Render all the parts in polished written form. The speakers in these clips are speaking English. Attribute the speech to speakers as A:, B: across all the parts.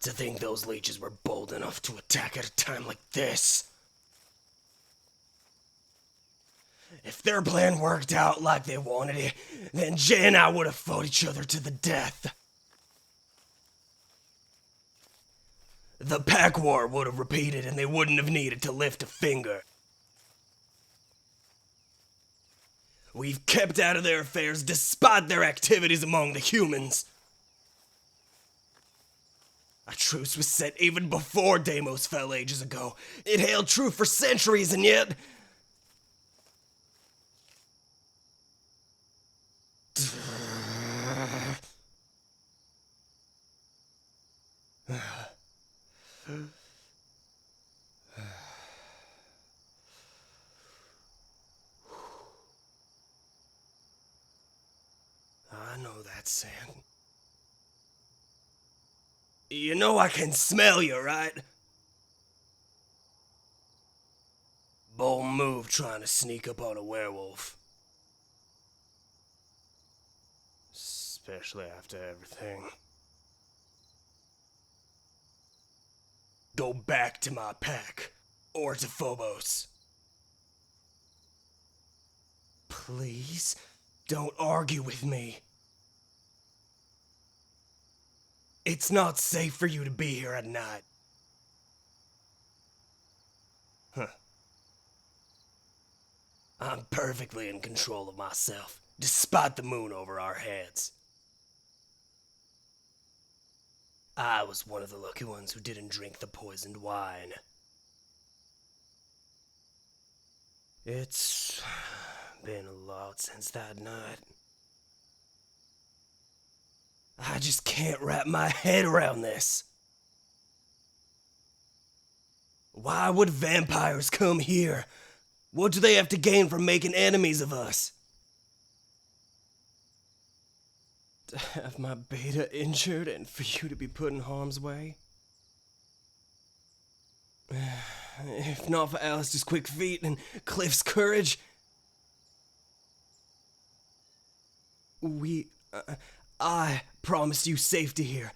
A: To think those leeches were bold enough to attack at a time like this. If their plan worked out like they wanted it, then Jay and I would have fought each other to the death. The pack war would have repeated and they wouldn't have needed to lift a finger. We've kept out of their affairs despite their activities among the humans. A truce was set even before Deimos fell ages ago. It held true for centuries, and yet... I know that scent. You know I can smell you, right? Bold move trying to sneak up on a werewolf. Especially after everything. Go back to my pack, or to Phobos. Please, don't argue with me. It's not safe for you to be here at night. Huh. I'm perfectly in control of myself, despite the moon over our heads. I was one of the lucky ones who didn't drink the poisoned wine. It's been a lot since that night. I just can't wrap my head around this. Why would vampires come here? What do they have to gain from making enemies of us? To have my beta injured and for you to be put in harm's way? If not for Alistair's quick feet and Cliff's courage... I promised you safety here,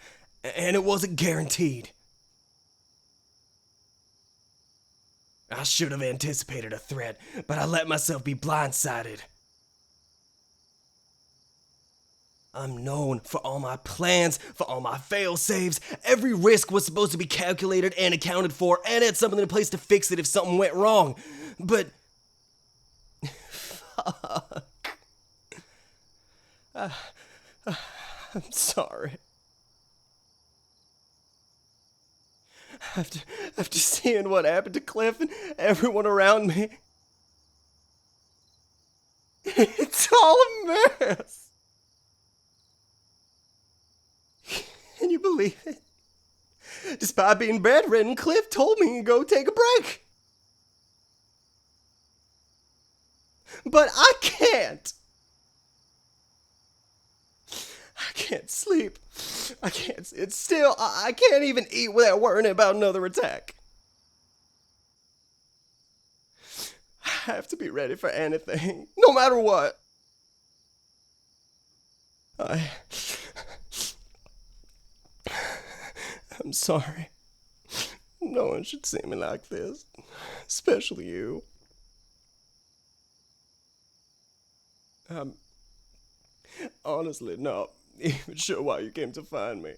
A: and it wasn't guaranteed. I should have anticipated a threat, but I let myself be blindsided. I'm known for all my plans, for all my fail-safes. Every risk was supposed to be calculated and accounted for, and had something in place to fix it if something went wrong. But... fuck. I'm sorry. After seeing what happened to Cliff and everyone around me, it's all a mess. Can you believe it? Despite being bedridden, Cliff told me to go take a break. But I can't. I can't sleep. I can't sit still. I can't even eat without worrying about another attack. I have to be ready for anything, no matter what. I'm sorry. No one should see me like this, especially you. I'm honestly not even sure why you came to find me.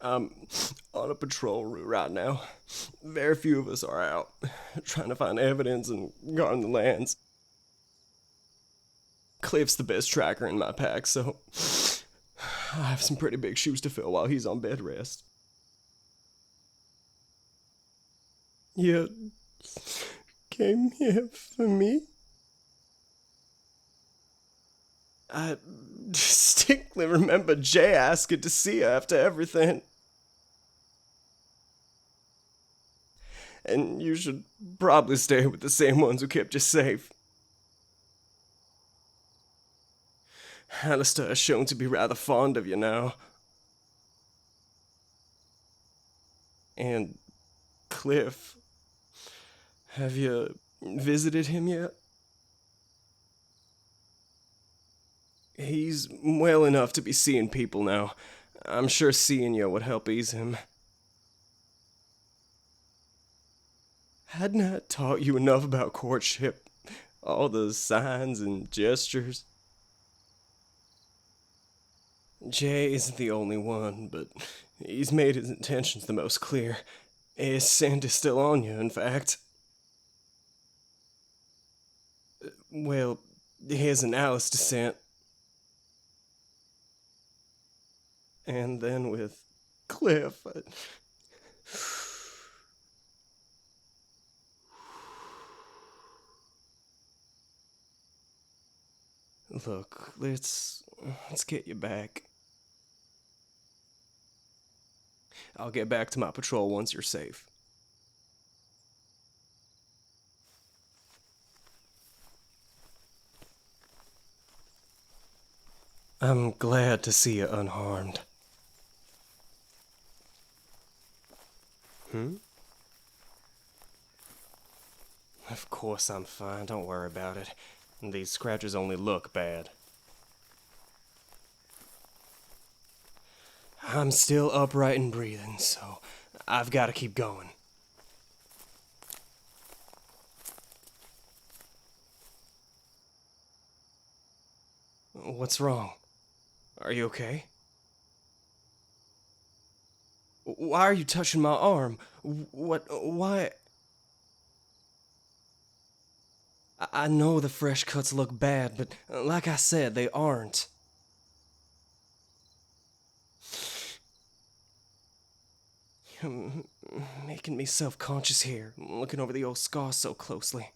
A: I'm on a patrol route right now. Very few of us are out, trying to find evidence and guarding the lands. Cliff's the best tracker in my pack, so I have some pretty big shoes to fill while he's on bed rest. You came here for me? I distinctly remember Jay asking to see her after everything. And you should probably stay with the same ones who kept you safe. Alistair has shown to be rather fond of you now. And Cliff. Have you visited him yet? He's well enough to be seeing people now. I'm sure seeing you would help ease him. Hadn't I taught you enough about courtship? All the signs and gestures? Jay isn't the only one, but he's made his intentions the most clear. His scent is still on you, in fact. Well, his and Alice descent. And then with Cliff. Look, let's get you back. I'll get back to my patrol once you're safe. I'm glad to see you unharmed. Of course I'm fine, don't worry about it. These scratches only look bad. I'm still upright and breathing, so I've got to keep going. What's wrong? Are you okay? Why are you touching my arm? Why? I know the fresh cuts look bad, but like I said, they aren't. You're making me self-conscious here, looking over the old scars so closely.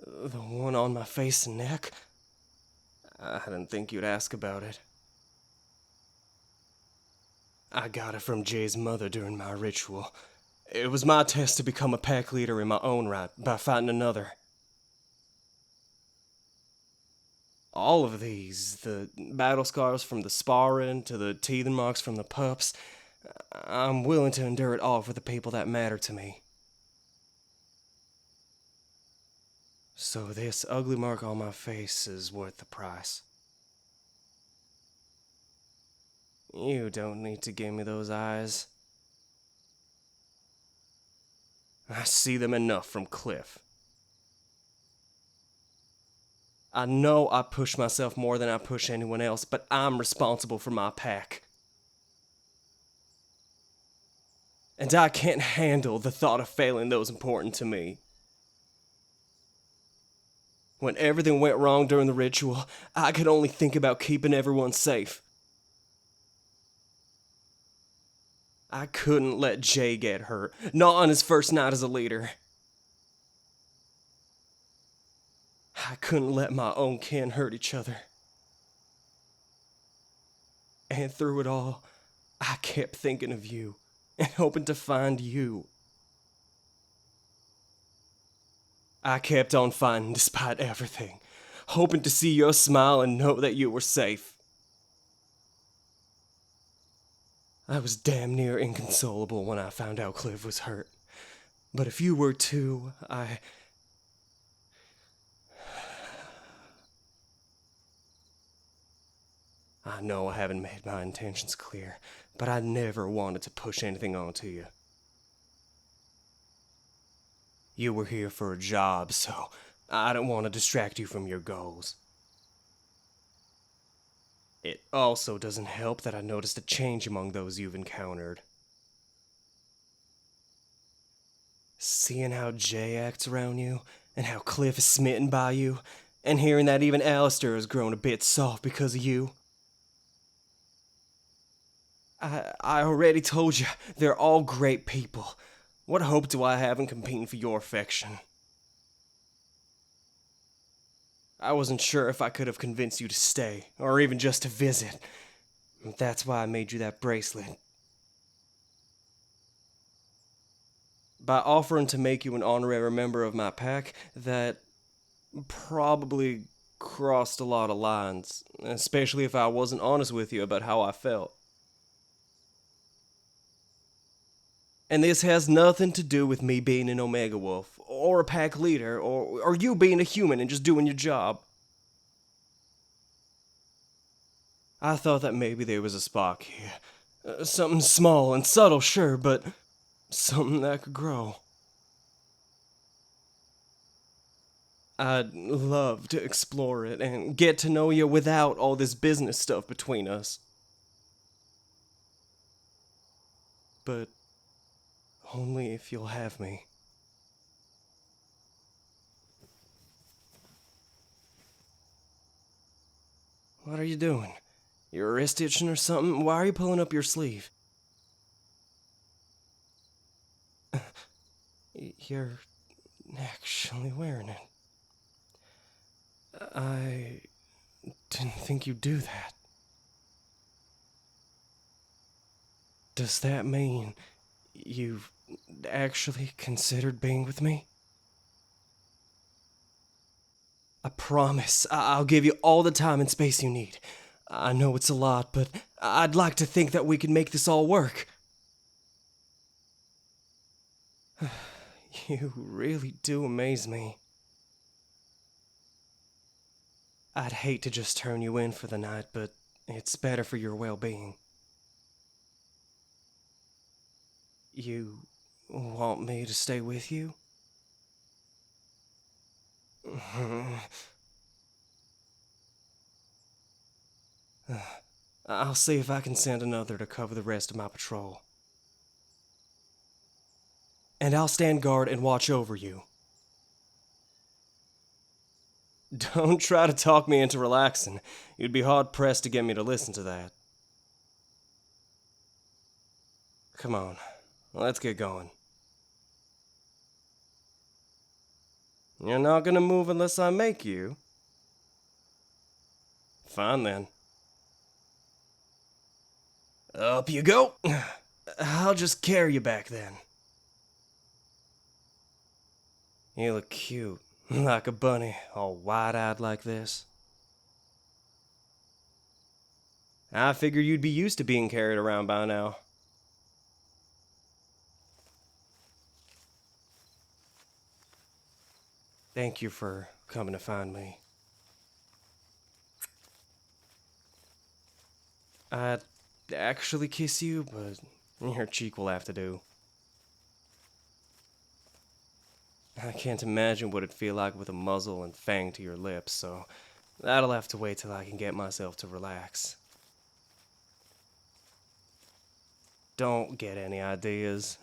A: The one on my face and neck? I didn't think you'd ask about it. I got it from Jay's mother during my ritual. It was my test to become a pack leader in my own right by fighting another. All of these, the battle scars from the sparring to the teething marks from the pups, I'm willing to endure it all for the people that matter to me. So this ugly mark on my face is worth the price. You don't need to give me those eyes. I see them enough from Cliff. I know I push myself more than I push anyone else, but I'm responsible for my pack. And I can't handle the thought of failing those important to me. When everything went wrong during the ritual, I could only think about keeping everyone safe. I couldn't let Jay get hurt, not on his first night as a leader. I couldn't let my own kin hurt each other. And through it all, I kept thinking of you and hoping to find you. I kept on fighting despite everything, hoping to see your smile and know that you were safe. I was damn near inconsolable when I found out Cliff was hurt. But if you were too, I know I haven't made my intentions clear, but I never wanted to push anything onto you. You were here for a job, so I don't want to distract you from your goals. It also doesn't help that I noticed a change among those you've encountered. Seeing how Jay acts around you, and how Cliff is smitten by you, and hearing that even Alistair has grown a bit soft because of you. I already told you, they're all great people. What hope do I have in competing for your affection? I wasn't sure if I could have convinced you to stay, or even just to visit. That's why I made you that bracelet. By offering to make you an honorary member of my pack, that probably crossed a lot of lines, especially if I wasn't honest with you about how I felt. And this has nothing to do with me being an Omega Wolf, or a pack leader, or you being a human and just doing your job. I thought that maybe there was a spark here. Something small and subtle, sure, but something that could grow. I'd love to explore it and get to know you without all this business stuff between us. But only if you'll have me. What are you doing? Your wrist itching or something? Why are you pulling up your sleeve? You're actually wearing it. I didn't think you'd do that. Does that mean you've actually considered being with me? I promise I'll give you all the time and space you need. I know it's a lot, but I'd like to think that we can make this all work. You really do amaze me. I'd hate to just turn you in for the night, but it's better for your well-being. You want me to stay with you? I'll see if I can send another to cover the rest of my patrol. And I'll stand guard and watch over you. Don't try to talk me into relaxing. You'd be hard-pressed to get me to listen to that. Come on, let's get going. You're not gonna move unless I make you? Fine then. Up you go. I'll just carry you back then. You look cute, like a bunny, all wide-eyed like this. I figure you'd be used to being carried around by now. Thank you for coming to find me. I'd actually kiss you, but your cheek will have to do. I can't imagine what it'd feel like with a muzzle and fang to your lips, so that'll have to wait till I can get myself to relax. Don't get any ideas.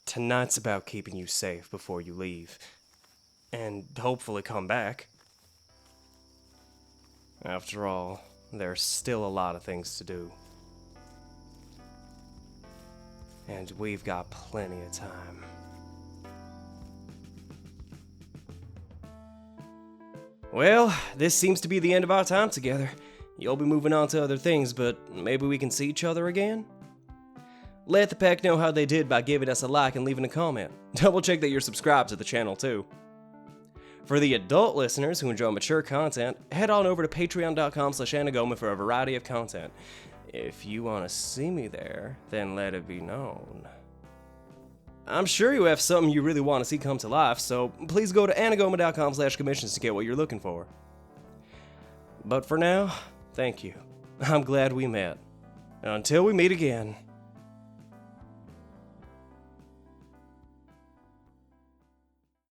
A: Tonight's about keeping you safe before you leave, and hopefully come back. After all, there's still a lot of things to do. And we've got plenty of time. Well, this seems to be the end of our time together. You'll be moving on to other things, but maybe we can see each other again? Let the pack know how they did by giving us a like and leaving a comment. Double check that you're subscribed to the channel too. For the adult listeners who enjoy mature content, head on over to patreon.com/Anigomi for a variety of content. If you want to see me there, then let it be known. I'm sure you have something you really want to see come to life, so please go to anigomi.com/commissions to get what you're looking for. But for now, thank you. I'm glad we met. Until we meet again.